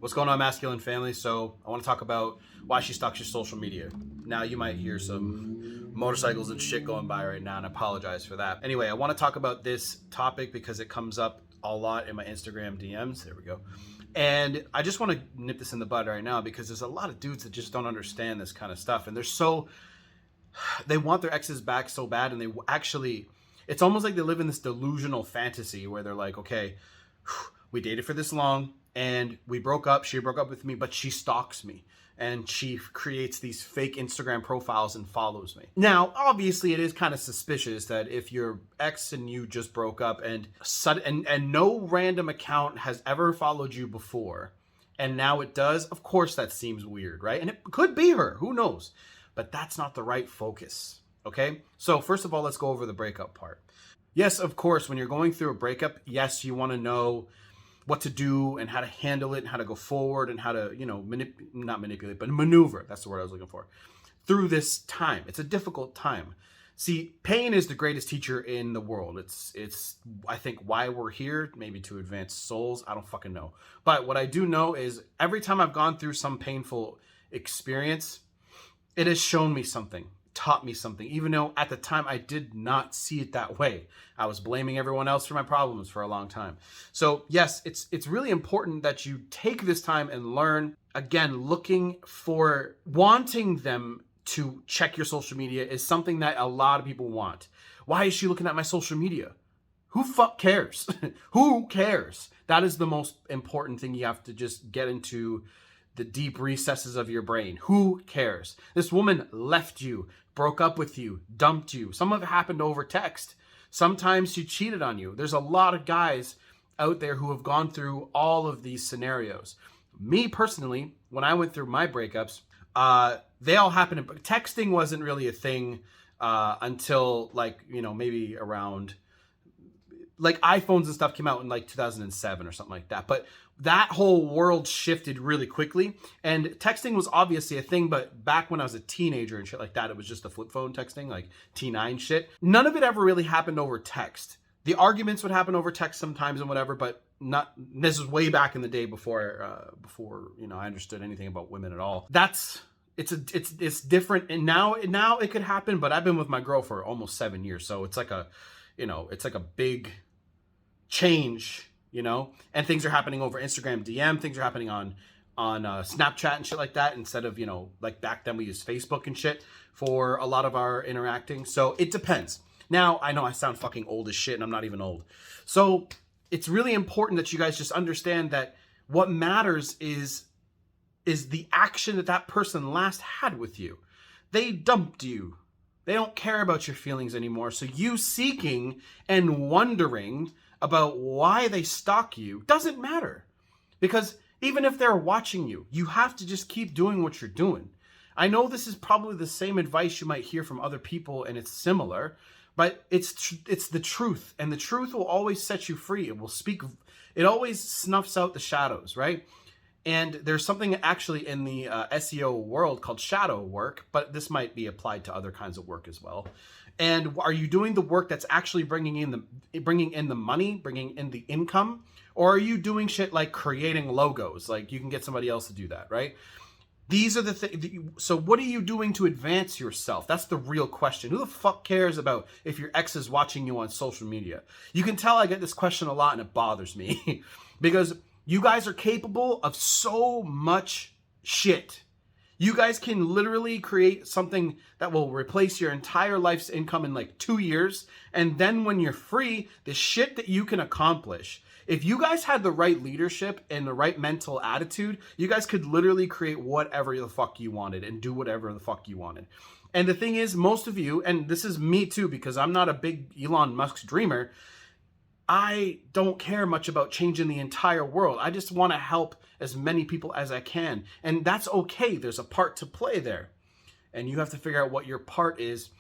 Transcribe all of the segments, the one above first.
What's going on, masculine family? So I want to talk about why she stalks your social media. Now you might hear some motorcycles and shit going by right now, and I apologize for that. Anyway, I want to talk about this topic because it comes up a lot in my Instagram DMs. There we go. And I just want to nip this in the bud right now because there's a lot of dudes that just don't understand this kind of stuff, and they want their exes back so bad, and it's almost like they live in this delusional fantasy where they're like, okay, we dated for this long and we broke up. She broke up with me, but she stalks me and she creates these fake Instagram profiles and follows me. Now, obviously, it is kind of suspicious that if your ex and you just broke up and no random account has ever followed you before, and now it does, of course that seems weird, right? And it could be her, who knows? But that's not the right focus, okay? So first of all, let's go over the breakup part. Yes, of course, when you're going through a breakup, yes, you want to know what to do and how to handle it and how to go forward and how to, not manipulate, but maneuver. That's the word I was looking for. Through this time. It's a difficult time. See, pain is the greatest teacher in the world. It's I think why we're here, maybe to advance souls. I don't fucking know. But what I do know is every time I've gone through some painful experience, it has shown me something, taught me something, even though at the time I did not see it that way. I was blaming everyone else for my problems for a long time. So yes, it's really important that you take this time and learn. Again, wanting them to check your social media is something that a lot of people want. Why is she looking at my social media? Who fuck cares? Who cares? That is the most important thing you have to just get into the deep recesses of your brain. Who cares? This woman left you, broke up with you, dumped you. Some of it happened over text. Sometimes she cheated on you. There's a lot of guys out there who have gone through all of these scenarios. Me personally, when I went through my breakups, they all happened. Texting wasn't really a thing until maybe around iPhones and stuff came out in 2007 or something like that. But that whole world shifted really quickly, and texting was obviously a thing, but back when I was a teenager and shit like that, it was just a flip phone texting, like T9 shit. None of it ever really happened over text. The arguments would happen over text sometimes and whatever, but not. This is way back in the day before I understood anything about women at all. It's different, and now it could happen, but I've been with my girl for almost 7 years, so it's like a big change, and things are happening over Instagram DM, things are happening on Snapchat and shit like that, instead of, back then we used Facebook and shit for a lot of our interacting. So it depends. Now, I know I sound fucking old as shit and I'm not even old. So it's really important that you guys just understand that what matters is the action that person last had with you. They dumped you. They don't care about your feelings anymore. So you seeking and wondering about why they stalk you doesn't matter. Because even if they're watching you, you have to just keep doing what you're doing. I know this is probably the same advice you might hear from other people, and it's similar, but it's the truth. And the truth will always set you free. It always snuffs out the shadows, right? And there's something actually in the SEO world called shadow work, but this might be applied to other kinds of work as well. And are you doing the work that's actually bringing in the money, bringing in the income? Or are you doing shit like creating logos? Like you can get somebody else to do that, right? These are the things. So what are you doing to advance yourself? That's the real question. Who the fuck cares about if your ex is watching you on social media? You can tell I get this question a lot and it bothers me because you guys are capable of so much shit. You guys can literally create something that will replace your entire life's income in 2 years. And then when you're free, the shit that you can accomplish. If you guys had the right leadership and the right mental attitude, you guys could literally create whatever the fuck you wanted and do whatever the fuck you wanted. And the thing is, most of you, and this is me too, because I'm not a big Elon Musk dreamer, I don't care much about changing the entire world. I just want to help as many people as I can. And that's okay. There's a part to play there. And you have to figure out what your part is.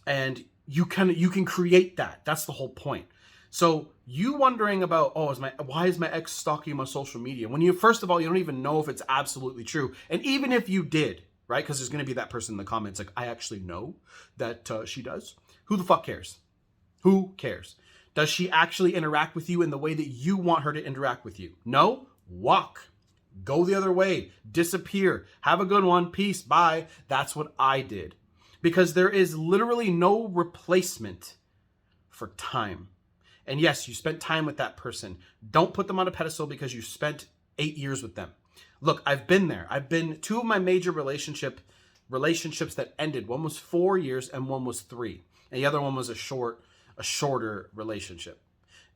And you can create that. That's the whole point. So you wondering about, why is my ex stalking my social media? When first of all, you don't even know if it's absolutely true. And even if you did, right? Because there's going to be that person in the comments like, I actually know that she does. Who the fuck cares? Who cares? Does she actually interact with you in the way that you want her to interact with you? No? Walk. Go the other way. Disappear. Have a good one. Peace. Bye. That's what I did. Because there is literally no replacement for time. And yes, you spent time with that person. Don't put them on a pedestal because you spent 8 years with them. Look, I've been there. I've been two of my major relationships that ended. One was 4 years and one was 3. And the other one was a shorter relationship.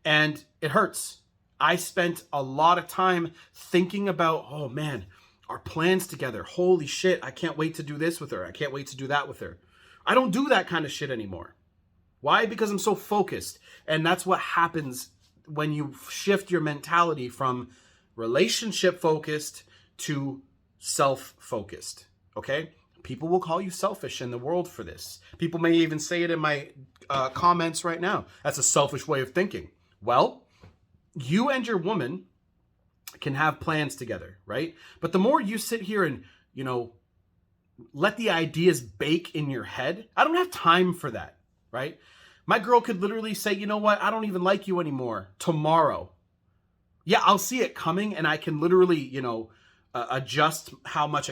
And it hurts. I spent a lot of time thinking about, oh man, our plans together. Holy shit, I can't wait to do this with her. I can't wait to do that with her. I don't do that kind of shit anymore. Why? Because I'm so focused. And that's what happens when you shift your mentality from relationship focused to self-focused. Okay? People will call you selfish in the world for this. People may even say it in my comments right now. That's a selfish way of thinking. Well, you and your woman can have plans together, right? But the more you sit here and, let the ideas bake in your head, I don't have time for that, right? My girl could literally say, you know what? I don't even like you anymore tomorrow. Yeah, I'll see it coming and I can literally, adjust how much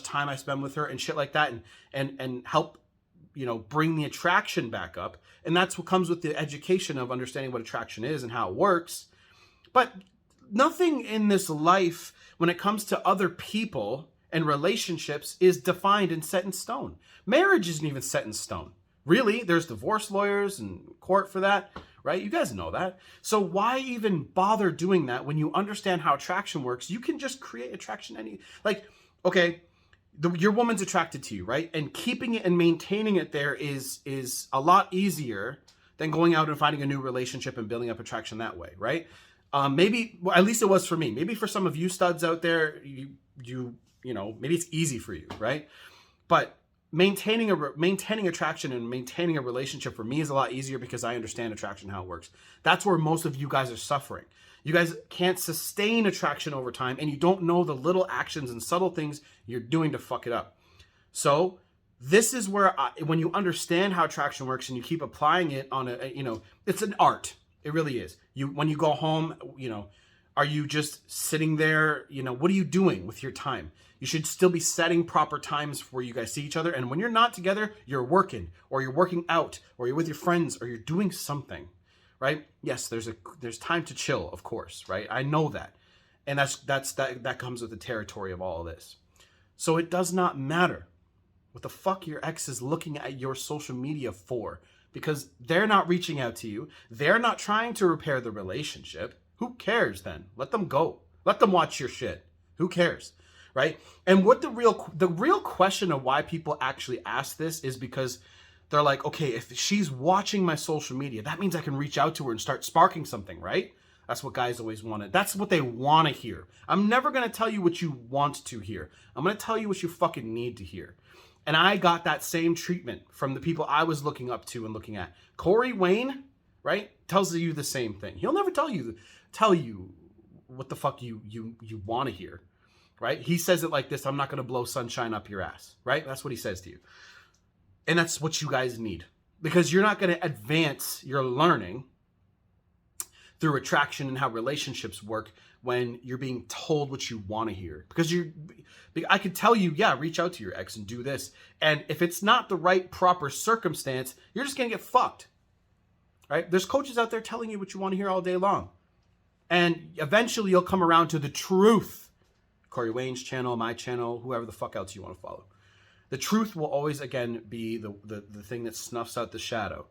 time I spend with her and shit like that and help, bring the attraction back up. And that's what comes with the education of understanding what attraction is and how it works. But nothing in this life, when it comes to other people and relationships, is defined and set in stone. Marriage isn't even set in stone. Really, there's divorce lawyers and court for that, right? You guys know that. So why even bother doing that when you understand how attraction works? You can just create attraction your woman's attracted to you, right? And keeping it and maintaining it there is a lot easier than going out and finding a new relationship and building up attraction that way, right? Maybe, well, at least it was for me. Maybe for some of you studs out there, maybe it's easy for you, right? But maintaining attraction and maintaining a relationship for me is a lot easier because I understand attraction, how it works. That's where most of you guys are suffering. You guys can't sustain attraction over time and you don't know the little actions and subtle things you're doing to fuck it up. So this is where when you understand how attraction works and you keep applying it on it's an art. It really is. When you go home, are you just sitting there? What are you doing with your time? You should still be setting proper times where you guys see each other. And when you're not together, you're working or you're working out or you're with your friends or you're doing something, right? Yes, there's time to chill, of course, right? I know that. And that comes with the territory of all of this. So it does not matter what the fuck your ex is looking at your social media for, because they're not reaching out to you. They're not trying to repair the relationship. Who cares then? Let them go. Let them watch your shit. Who cares? Right? And what the real question of why people actually ask this is because they're like, okay, if she's watching my social media, that means I can reach out to her and start sparking something, right? That's what guys always wanted. That's what they want to hear. I'm never going to tell you what you want to hear. I'm going to tell you what you fucking need to hear. And I got that same treatment from the people I was looking up to and looking at. Corey Wayne, right, tells you the same thing. He'll never tell you what the fuck you want to hear, right? He says it like this: I'm not going to blow sunshine up your ass, right? That's what he says to you. And that's what you guys need, because you're not going to advance your learning through attraction and how relationships work when you're being told what you want to hear. Because I could tell you, yeah, reach out to your ex and do this. And if it's not the right proper circumstance, you're just going to get fucked, right? There's coaches out there telling you what you want to hear all day long. And eventually you'll come around to the truth. Corey Wayne's channel, my channel, whoever the fuck else you want to follow. The truth will always, again, be the thing that snuffs out the shadow.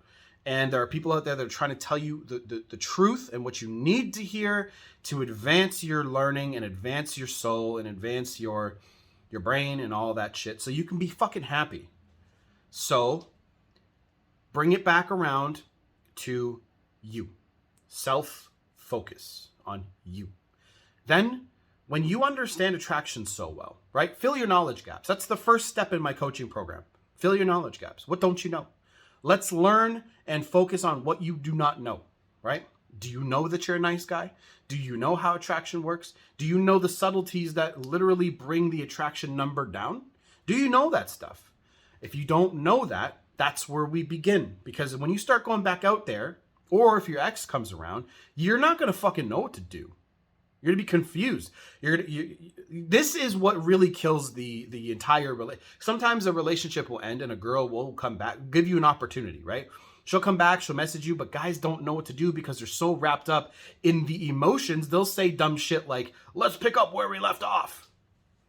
And there are people out there that are trying to tell you the truth and what you need to hear to advance your learning and advance your soul and advance your brain and all that shit so you can be fucking happy. So bring it back around to you. Self-focus on you. Then, when you understand attraction so well, right? Fill your knowledge gaps. That's the first step in my coaching program. Fill your knowledge gaps. What don't you know? Let's learn and focus on what you do not know, right? Do you know that you're a nice guy? Do you know how attraction works? Do you know the subtleties that literally bring the attraction number down? Do you know that stuff? If you don't know that, that's where we begin. Because when you start going back out there, or if your ex comes around, you're not going to fucking know what to do. You're gonna be confused. This is what really kills the entire Sometimes a relationship will end and a girl will come back, give you an opportunity, right? She'll come back, she'll message you, but guys don't know what to do because they're so wrapped up in the emotions. They'll say dumb shit like, "Let's pick up where we left off,"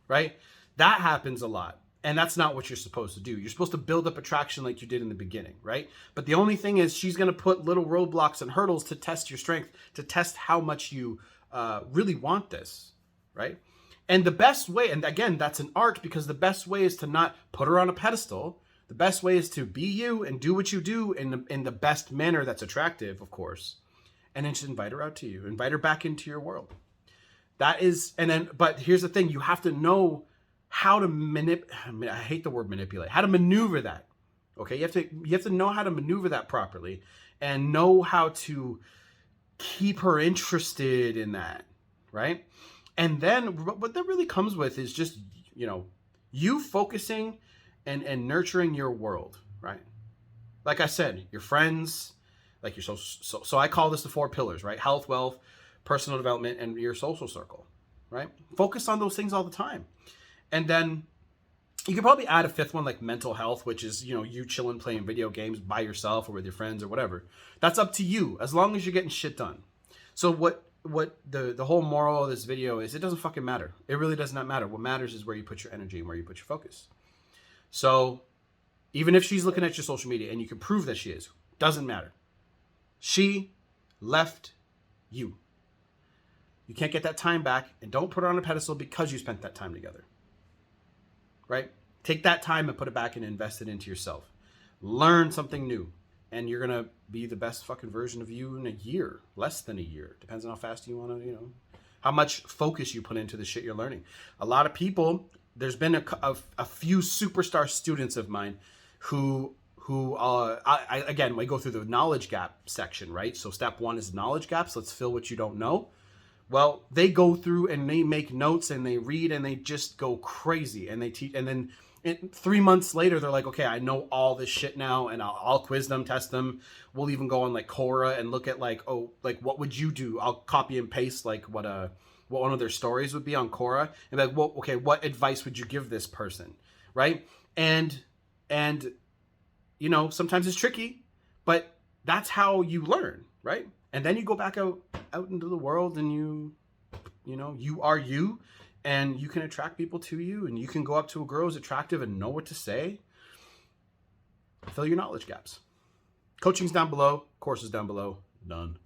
right? That happens a lot. And that's not what you're supposed to do. You're supposed to build up attraction like you did in the beginning, right? But the only thing is she's going to put little roadblocks and hurdles to test your strength, to test how much you really want this, right? And the best way, and again, that's an art, because the best way is to not put her on a pedestal. The best way is to be you and do what you do in the best manner that's attractive, of course. And then just invite her out to you. Invite her back into your world. That is, and then, but here's the thing. You have to know how to I hate the word manipulate, how to maneuver that. Okay. You have to know how to maneuver that properly and know how to keep her interested in that. Right. And then what that really comes with is just, you focusing and nurturing your world. Right. Like I said, your friends, like your social, so I call this the 4 pillars, right? Health, wealth, personal development, and your social circle, right? Focus on those things all the time. And then you could probably add a 5th one, like mental health, which is, you chilling, playing video games by yourself or with your friends or whatever. That's up to you, as long as you're getting shit done. So what the whole moral of this video is, it doesn't fucking matter. It really does not matter. What matters is where you put your energy and where you put your focus. So even if she's looking at your social media and you can prove that she is, doesn't matter. She left you. You can't get that time back, and don't put her on a pedestal because you spent that time together. Right? Take that time and put it back and invest it into yourself. Learn something new, and you're going to be the best fucking version of you in a year, less than a year. Depends on how fast you want to, how much focus you put into the shit you're learning. A lot of people, there's been a few superstar students of mine who again, we go through the knowledge gap section, right? So step 1 is knowledge gaps. Let's fill what you don't know. Well, they go through and they make notes and they read and they just go crazy, and they teach. And then 3 months later, they're like, okay, I know all this shit now, and I'll quiz them, test them. We'll even go on like Quora and look at like, what would you do? I'll copy and paste like what one of their stories would be on Quora, and like, well, okay, what advice would you give this person, right? And sometimes it's tricky, but that's how you learn, right? And then you go back out into the world, and you are you, and you can attract people to you, and you can go up to a girl who's attractive and know what to say. Fill your knowledge gaps. Coaching's down below. Courses down below. Done.